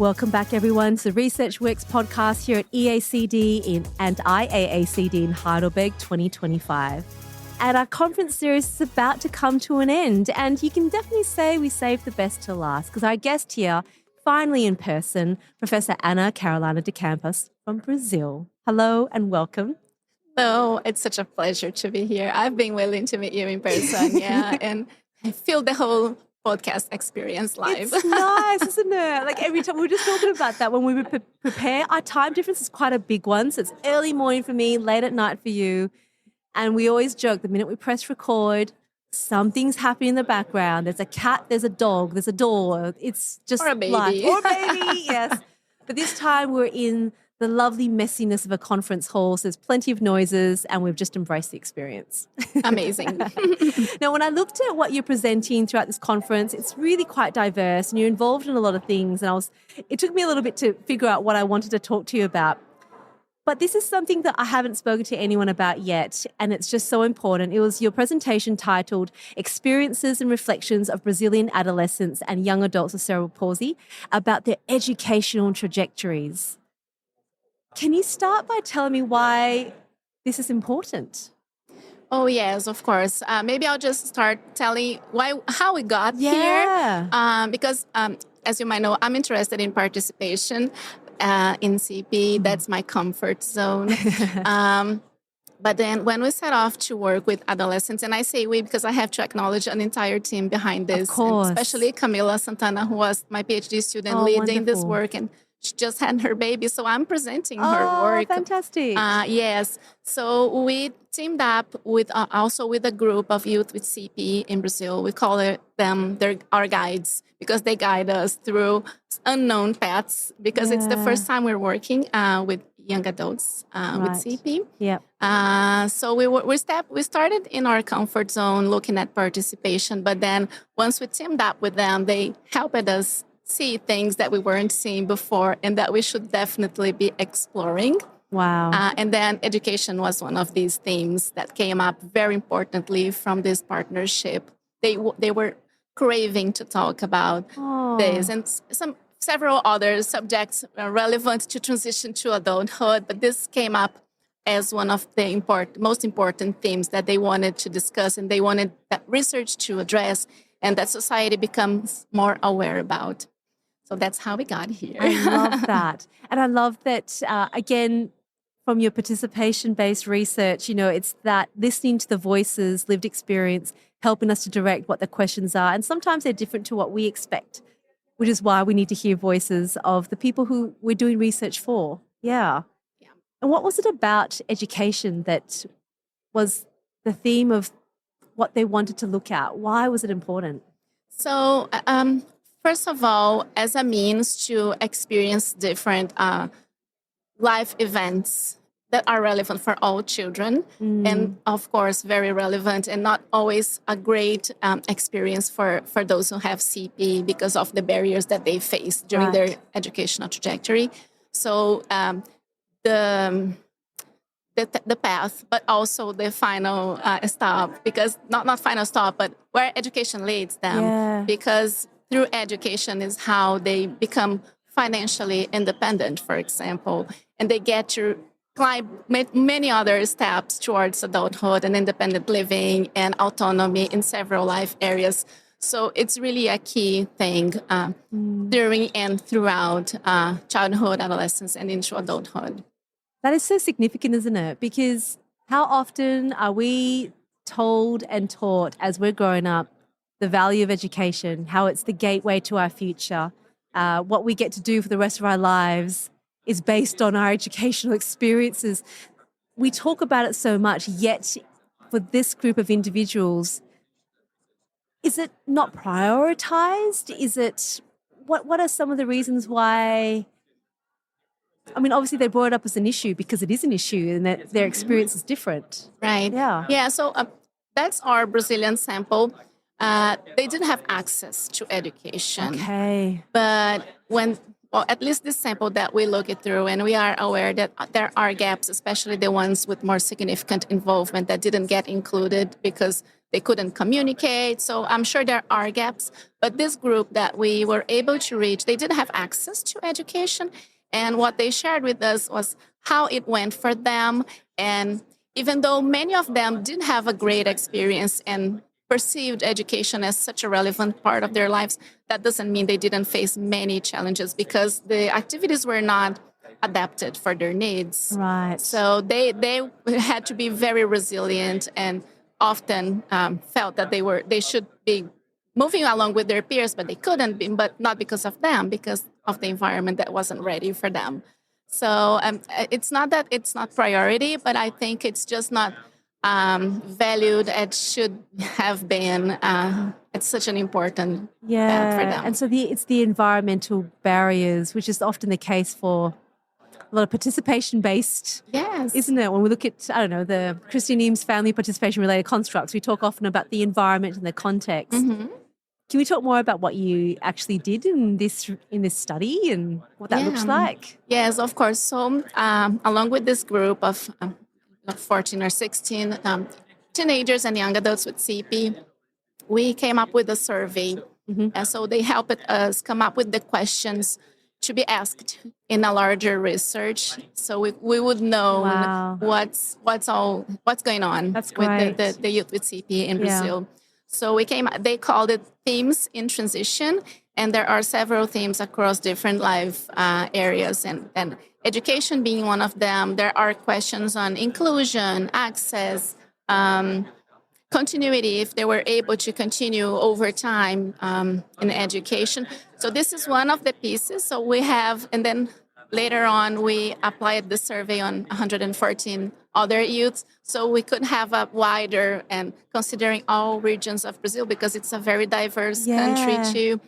Welcome back, everyone, to the Research Works podcast here at EACD and IAACD in Heidelberg 2025. And our conference series is about to come to an end. And you can definitely say we saved the best to last because our guest here, finally in person, Professor Ana Carolina de Campos from Brazil. Hello and welcome. Hello, it's such a pleasure to be here. I've been willing to meet you in person, and I feel the whole podcast experience live. It's nice, isn't it? Like every time we were just talking about that when we would prepare. Our time difference is quite a big one. So it's early morning for me, late at night for you. And we always joke the minute we press record, something's happening in the background. There's a cat, there's a dog, there's a door. It's just or a baby. Life. Or a baby, yes. But this time we're in the lovely messiness of a conference hall. So there's plenty of noises and we've just embraced the experience. Amazing. Now, when I looked at what you're presenting throughout this conference, it's really quite diverse and you're involved in a lot of things. And it took me a little bit to figure out what I wanted to talk to you about. But this is something that I haven't spoken to anyone about yet, and it's just so important. It was your presentation titled Experiences and Reflections of Brazilian Adolescents and Young Adults with Cerebral Palsy about their educational trajectories. Can you start by telling me why this is important? Oh, yes, of course. Maybe I'll just start telling how we got here. Because as you might know, I'm interested in participation in CP. That's my comfort zone. But then when we set off to work with adolescents, and I say we because I have to acknowledge an entire team behind this, and especially Camila Santana, who was my PhD student leading this work, and she just had her baby, so I'm presenting her work. Oh, fantastic. Yes. So we teamed up with also with a group of youth with CP in Brazil. We call them our guides because they guide us through unknown paths because it's the first time we're working with young adults with CP. Yeah. So we started in our comfort zone looking at participation, but then once we teamed up with them, they helped us see things that we weren't seeing before and that we should definitely be exploring. Wow. And then education was one of these themes that came up very importantly from this partnership. They were craving to talk about this and several other subjects relevant to transition to adulthood, but this came up as one of the most important themes that they wanted to discuss and they wanted that research to address and that society becomes more aware about. So that's how we got here. I love that. And I love that, again, from your participation-based research, it's that listening to the voices, lived experience, helping us to direct what the questions are. And sometimes they're different to what we expect, which is why we need to hear voices of the people who we're doing research for. Yeah. And what was it about education that was the theme of what they wanted to look at? Why was it important? So, first of all, as a means to experience different life events that are relevant for all children and, of course, very relevant and not always a great experience for those who have CP because of the barriers that they face during their educational trajectory. So the path, but also the final stop, because not final stop, but where education leads them, because through education is how they become financially independent, for example, and they get to climb many other steps towards adulthood and independent living and autonomy in several life areas. So it's really a key thing during and throughout childhood, adolescence, and into adulthood. That is so significant, isn't it? Because how often are we told and taught as we're growing up the value of education, how it's the gateway to our future, what we get to do for the rest of our lives is based on our educational experiences. We talk about it so much, yet for this group of individuals, is it not prioritized? Is it, what are some of the reasons why? I mean, obviously they brought it up as an issue because it is an issue and that their experience is different. Right. Yeah. So that's our Brazilian sample. They didn't have access to education. Okay. But when well, at least this sample that we look it through, and we are aware that there are gaps, especially the ones with more significant involvement that didn't get included because they couldn't communicate. So I'm sure there are gaps. But this group that we were able to reach, they did have access to education. And what they shared with us was how it went for them. And even though many of them didn't have a great experience and perceived education as such a relevant part of their lives, that doesn't mean they didn't face many challenges because the activities were not adapted for their needs. Right. So they had to be very resilient and often felt that they should be moving along with their peers, but they couldn't be, but not because of them, because of the environment that wasn't ready for them. So it's not that it's not priority, but I think it's just not valued as should have been. It's such an important path for them. And so it's the environmental barriers, which is often the case for a lot of participation-based, Yes. isn't it? When we look at, I don't know, the Christian Eames family participation-related constructs, we talk often about the environment and the context. Mm-hmm. Can we talk more about what you actually did in this study and what that looks like? Yes, of course. So along with this group of 14 or 16 teenagers and young adults with CP, we came up with a survey. Mm-hmm. And so they helped us come up with the questions to be asked in a larger research, so we would know what's going on with the youth with CP in Brazil. So they called it themes in transition, and there are several themes across different life areas, and education being one of them. There are questions on inclusion, access, continuity, if they were able to continue over time in education. So this is one of the pieces. So we have, and then later on, we applied the survey on 114 other youths. So we could have a wider, and considering all regions of Brazil, because it's a very diverse country too,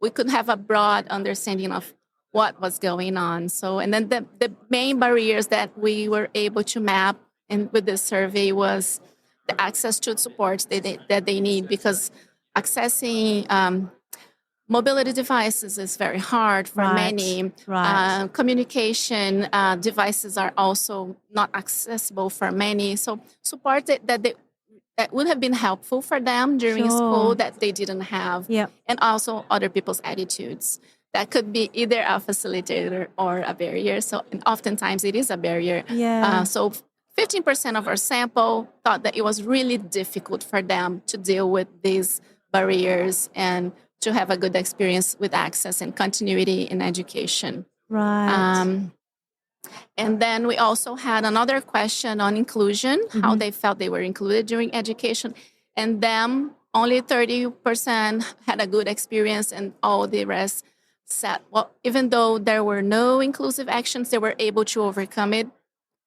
we could have a broad understanding of what was going on. So, and then the main barriers that we were able to map with this survey was the access to supports that they need, because accessing mobility devices is very hard for many. Communication devices are also not accessible for many. So support that would have been helpful for them during school that they didn't have. And also other people's attitudes. That could be either a facilitator or a barrier. So, and oftentimes it is a barrier. So 15% of our sample thought that it was really difficult for them to deal with these barriers and to have a good experience with access and continuity in education. And then we also had another question on inclusion, how they felt they were included during education. And then only 30% had a good experience, and all the rest said, well, even though there were no inclusive actions, they were able to overcome it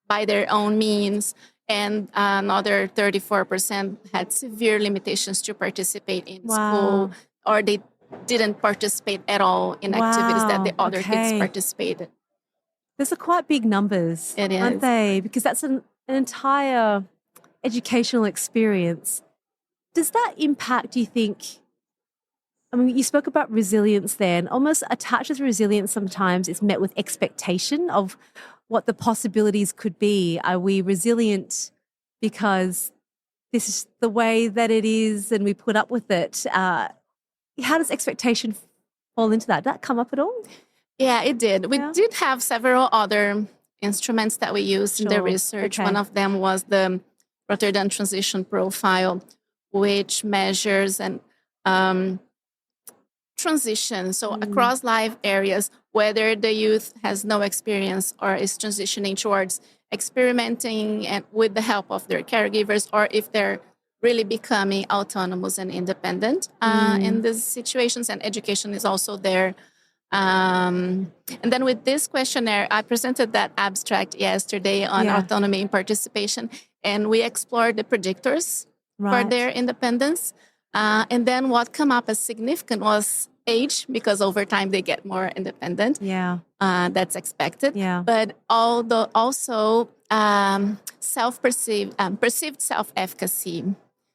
by their own means, and another 34% had severe limitations to participate in school, or they didn't participate at all in activities that the other kids participated. Those are quite big numbers, aren't they? Because that's an entire educational experience. Does that impact, do you think? I mean, you spoke about resilience there, and almost attached with resilience sometimes is met with expectation of what the possibilities could be. Are we resilient because this is the way that it is and we put up with it? How does expectation fall into that? Did that come up at all? Yeah, it did. We did have several other instruments that we used in the research. One of them was the Rotterdam Transition Profile, which measures and transition. So across life areas, whether the youth has no experience or is transitioning towards experimenting and with the help of their caregivers, or if they're really becoming autonomous and independent in these situations, and education is also there. And then with this questionnaire, I presented that abstract yesterday on autonomy and participation, and we explored the predictors for their independence. And then what came up as significant was age, because over time they get more independent. That's expected. But also perceived self-efficacy.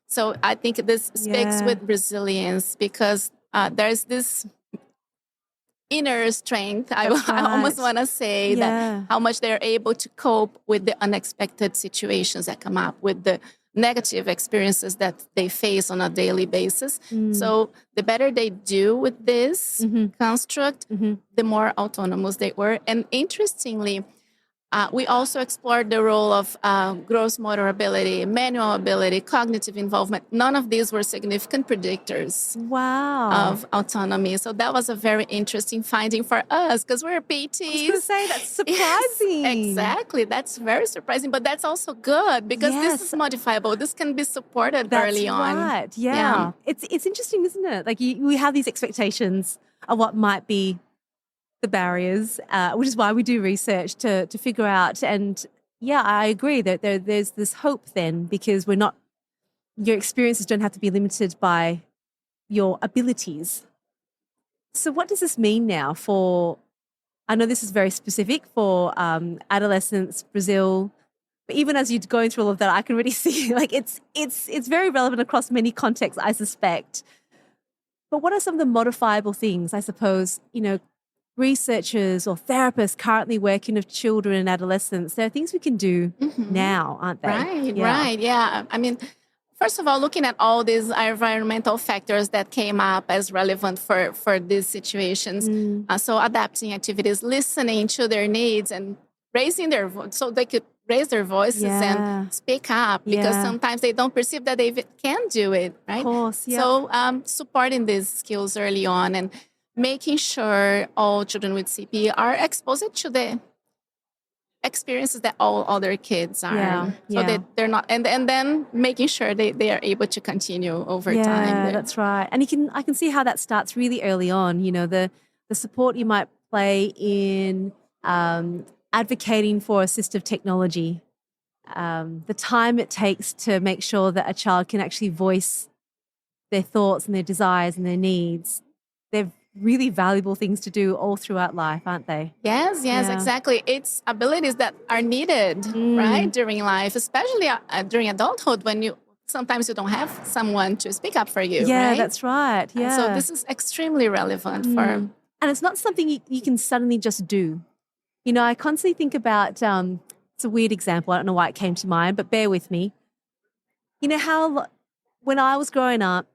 So I think this speaks with resilience, because there's this inner strength. I Right. almost want to say Yeah. that how much they're able to cope with the unexpected situations that come up, with the negative experiences that they face on a daily basis. So the better they do with this construct, the more autonomous they were. And interestingly, we also explored the role of gross motor ability, manual ability, cognitive involvement. None of these were significant predictors Wow. of autonomy. So that was a very interesting finding for us because we're PTs. I was going to say, that's surprising. Yes, exactly. That's very surprising, but that's also good because this is Yes. modifiable. This can be supported That's early on. right. Yeah. It's interesting, isn't it? Like we have these expectations of what might be the barriers, which is why we do research to figure out. And yeah, I agree that there's this hope then, because your experiences don't have to be limited by your abilities. So what does this mean now for, I know this is very specific for adolescents, Brazil, but even as you're going through all of that, I can really see like it's very relevant across many contexts, I suspect. But what are some of the modifiable things, I suppose, researchers or therapists currently working with children and adolescents? There are things we can do now, aren't they? Right. Yeah. I mean, first of all, looking at all these environmental factors that came up as relevant for these situations. So adapting activities, listening to their needs and raising their voice so they could raise their voices and speak up, because sometimes they don't perceive that they can do it, right? Of course, yeah. So supporting these skills early on and making sure all children with CP are exposed to the experiences that all other kids are. So that they're not, and then making sure they are able to continue over time. Yeah, that's right. And I can see how that starts really early on. The support you might play in advocating for assistive technology, the time it takes to make sure that a child can actually voice their thoughts and their desires and their needs. They're really valuable things to do all throughout life, aren't they? Yes, exactly. It's abilities that are needed, right, during life, especially during adulthood when sometimes you don't have someone to speak up for you. Yeah, right? That's right. Yeah. And so this is extremely relevant for. And it's not something you can suddenly just do. I constantly think about, it's a weird example, I don't know why it came to mind, but bear with me. How when I was growing up,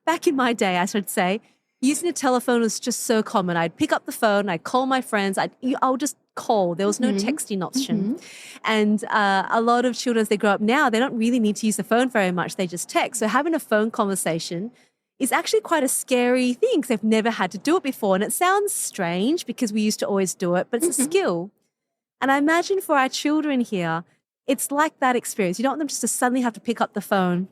back in my day, I should say, using a telephone was just so common. I'd pick up the phone, I'd call my friends, I'll just call. There was no texting option. And a lot of children, as they grow up now, they don't really need to use the phone very much. They just text. So having a phone conversation is actually quite a scary thing because they've never had to do it before. And it sounds strange because we used to always do it, but it's a skill. And I imagine for our children here, it's like that experience. You don't want them just to suddenly have to pick up the phone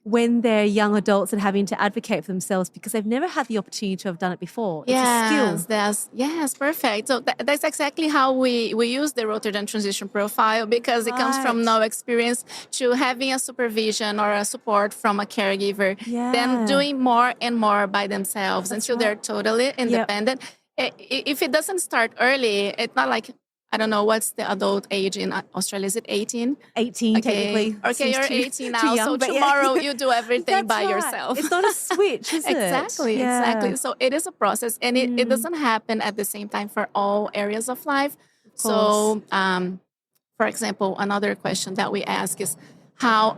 when they're young adults and having to advocate for themselves because they've never had the opportunity to have done it before. It's a skill. Yes, perfect. So that's exactly how we use the Rotterdam transition profile, because it comes from no experience to having a supervision or a support from a caregiver, then doing more and more by themselves until they're totally independent. If it doesn't start early, it's not like, I don't know, what's the adult age in Australia? Is it 18? 18, technically. Okay, you're 18 now. Young, so tomorrow you do everything by yourself. It's not a switch, is it? Exactly. So it is a process, and it doesn't happen at the same time for all areas of life. So, for example, another question that we ask is how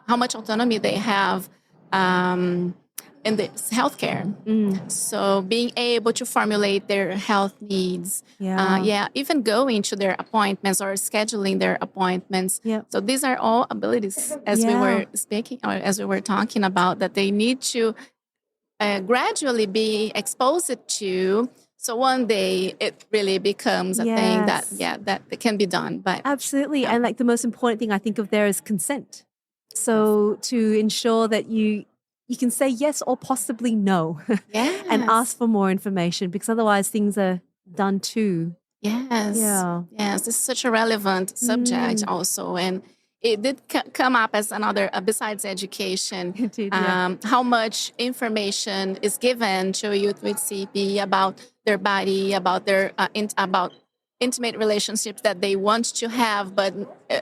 much autonomy they have in the healthcare. So being able to formulate their health needs, even going to their appointments or scheduling their appointments. So these are all abilities, as we were speaking or as we were talking about, that they need to gradually be exposed to. So one day it really becomes a thing that can be done. But absolutely, and like the most important thing I think of there is consent. So to ensure that you can say yes or possibly no and ask for more information, because otherwise things are done too. Yes, this is such a relevant subject also. And it did come up as another, besides education, It did, how much information is given to youth with CP about their body, about their about intimate relationships that they want to have, but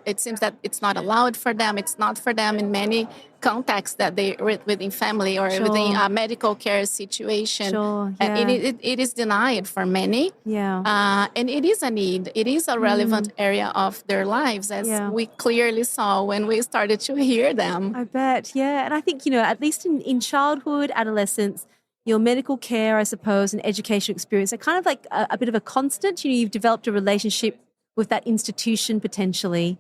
it seems that it's not allowed for them. It's not for them in many contexts that they within family or within a medical care situation. Sure, yeah. It is denied for many. Yeah. And it is a need. It is a relevant area of their lives, as we clearly saw when we started to hear them. I bet, yeah. And I think, at least in childhood, adolescence, your medical care, I suppose, and educational experience are kind of like a bit of a constant. You've developed a relationship with that institution potentially.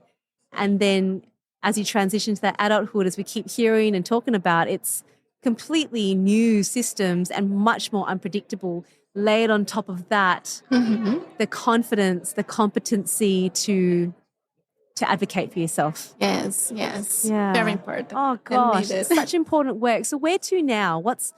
And then as you transition to that adulthood, as we keep hearing and talking about, it's completely new systems and much more unpredictable. Layered on top of that, the confidence, the competency to advocate for yourself. Yes. Yeah. Very important. Oh gosh, such important work. So where to now? Because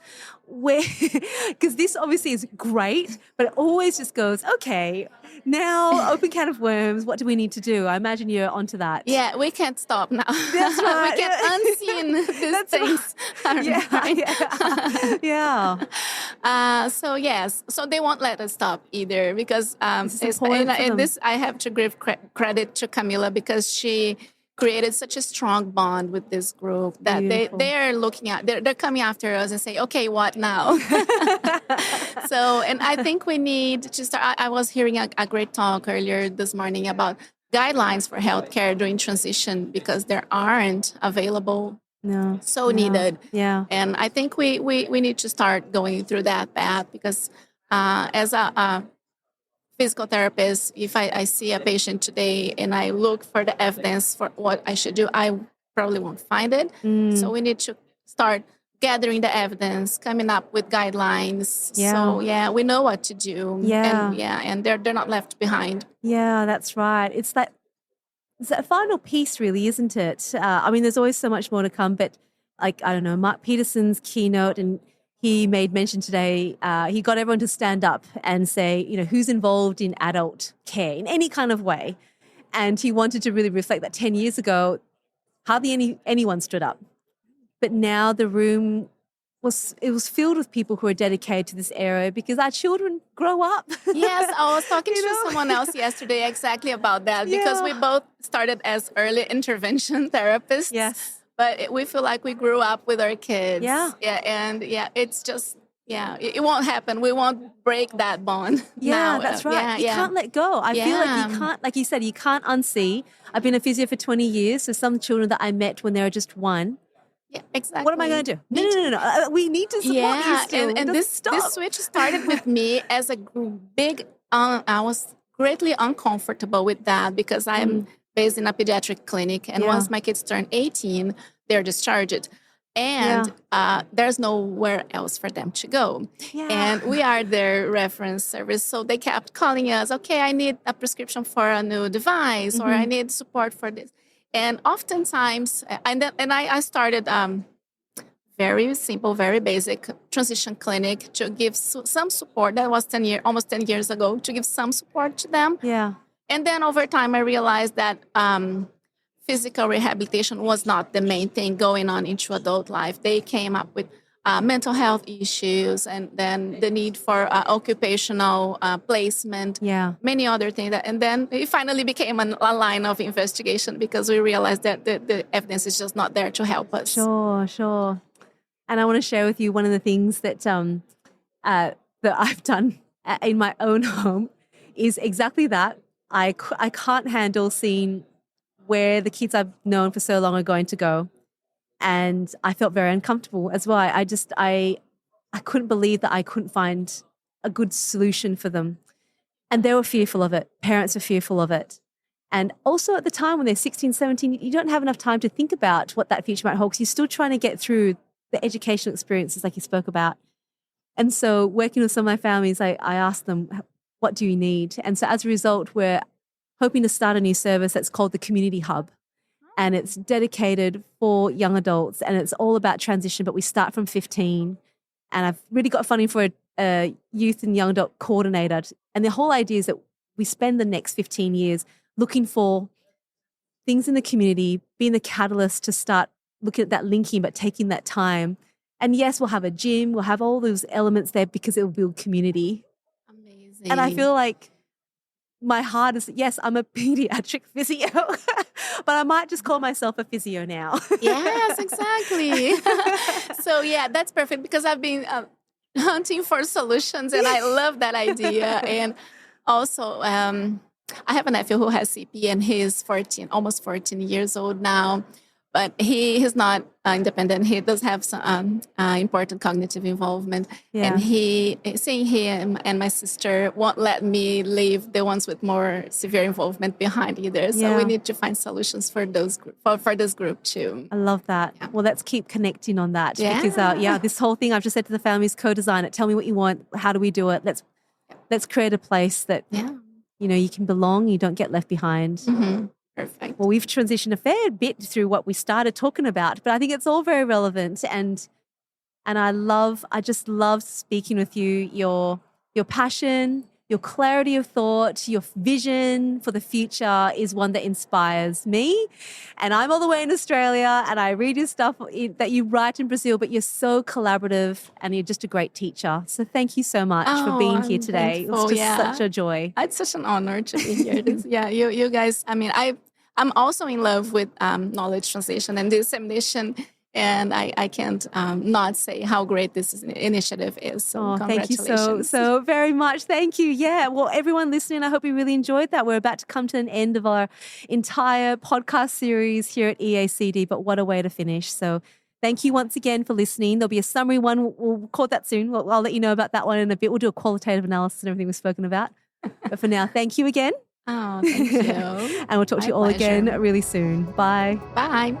this obviously is great, but it always just goes, okay, now open can of worms. What do we need to do? I imagine you're onto that. Yeah, we can't stop now. That's right. We can't unseen these things. Right. Yeah. So they won't let us stop either, because this I have to give credit to Camila, because she created such a strong bond with this group that they are looking at, they're coming after us and say, okay, what now? So, and I think we need to start. I was hearing a great talk earlier this morning about guidelines for healthcare during transition, because there aren't available. No. So needed. Yeah. And I think we need to start going through that path, because as a physical therapist, if I see a patient today and I look for the evidence for what I should do, I probably won't find it. So we need to start gathering the evidence, coming up with guidelines. Yeah. So we know what to do. Yeah. And they're not left behind. Yeah, that's right. It's that final piece, really, isn't it? I mean, there's always so much more to come, but like, I don't know, Mark Peterson's keynote, and he made mention today, he got everyone to stand up and say, who's involved in adult care in any kind of way. And he wanted to really reflect that 10 years ago, hardly anyone stood up. But now the room was filled with people who are dedicated to this area, because our children grow up. Yes, I was talking to someone else yesterday exactly about that, because we both started as early intervention therapists. Yes. But we feel like we grew up with our kids. Yeah. And it's just, it won't happen. We won't break that bond. Yeah, now. That's right. You can't let go. I feel like you can't, like you said, you can't unsee. I've been a physio for 20 years. So some children that I met when they were just one. Yeah, exactly. What am I going to do? No. We need to support you still. And this switch started with me as a big, I was greatly uncomfortable with that, because I'm based in a pediatric clinic. And once my kids turn 18, they're discharged. And there's nowhere else for them to go. Yeah. And we are their reference service. So they kept calling us, okay, I need a prescription for a new device, or I need support for this. And oftentimes, I started very simple, very basic transition clinic to give some support. That was almost 10 years ago, to give some support to them. Yeah. And then over time, I realized that physical rehabilitation was not the main thing going on into adult life. They came up with mental health issues, and then the need for occupational placement, many other things. And then it finally became a line of investigation, because we realized that the evidence is just not there to help us. Sure. And I want to share with you one of the things that that I've done in my own home is exactly that. I can't handle seeing where the kids I've known for so long are going to go. And I felt very uncomfortable as well. I couldn't believe that I couldn't find a good solution for them. And they were fearful of it. Parents were fearful of it. And also at the time when they're 16, 17, you don't have enough time to think about what that future might hold, because you're still trying to get through the educational experiences like you spoke about. And so working with some of my families, I asked them, what do you need? And so as a result, we're hoping to start a new service that's called the Community Hub. And it's dedicated for young adults, and it's all about transition, but we start from 15. And I've really got funding for a youth and young adult coordinator. And the whole idea is that we spend the next 15 years looking for things in the community, being the catalyst to start looking at that linking, but taking that time. And yes, we'll have a gym, we'll have all those elements there, because it will build community. Amazing. And I feel like my heart is, yes, I'm a pediatric physio, but I might just call myself a physio now. Yes, exactly. So yeah, that's perfect because I've been hunting for solutions and I love that idea. And also, I have a nephew who has CP and he's 14, almost 14 years old now. But he's not independent. He does have some important cognitive involvement. Yeah. And seeing him and my sister won't let me leave the ones with more severe involvement behind either. So we need to find solutions for those for this group too. I love that. Yeah. Well, let's keep connecting on that. Yeah. Because this whole thing I've just said to the families, co-design it. Tell me what you want. How do we do it? Let's create a place that you can belong. You don't get left behind. Mm-hmm. Perfect. Well, we've transitioned a fair bit through what we started talking about, but I think it's all very relevant. And I just love speaking with you. Your passion, your clarity of thought, your vision for the future is one that inspires me. And I'm all the way in Australia and I read your stuff that you write in Brazil, but you're so collaborative and you're just a great teacher. So thank you so much for being here today. Thankful, It's just such a joy. It's such an honor to be here. You guys, I mean, I'm also in love with knowledge translation and dissemination, and I can't not say how great this initiative is. So congratulations. Thank you so very much. Thank you. Yeah, well, everyone listening, I hope you really enjoyed that. We're about to come to an end of our entire podcast series here at EACD, but what a way to finish. So thank you once again for listening. There'll be a summary one. We'll record that soon. I'll let you know about that one in a bit. We'll do a qualitative analysis and everything we've spoken about. But for now, thank you again. Oh, thank you. And we'll talk to you all again really soon. Bye. Bye.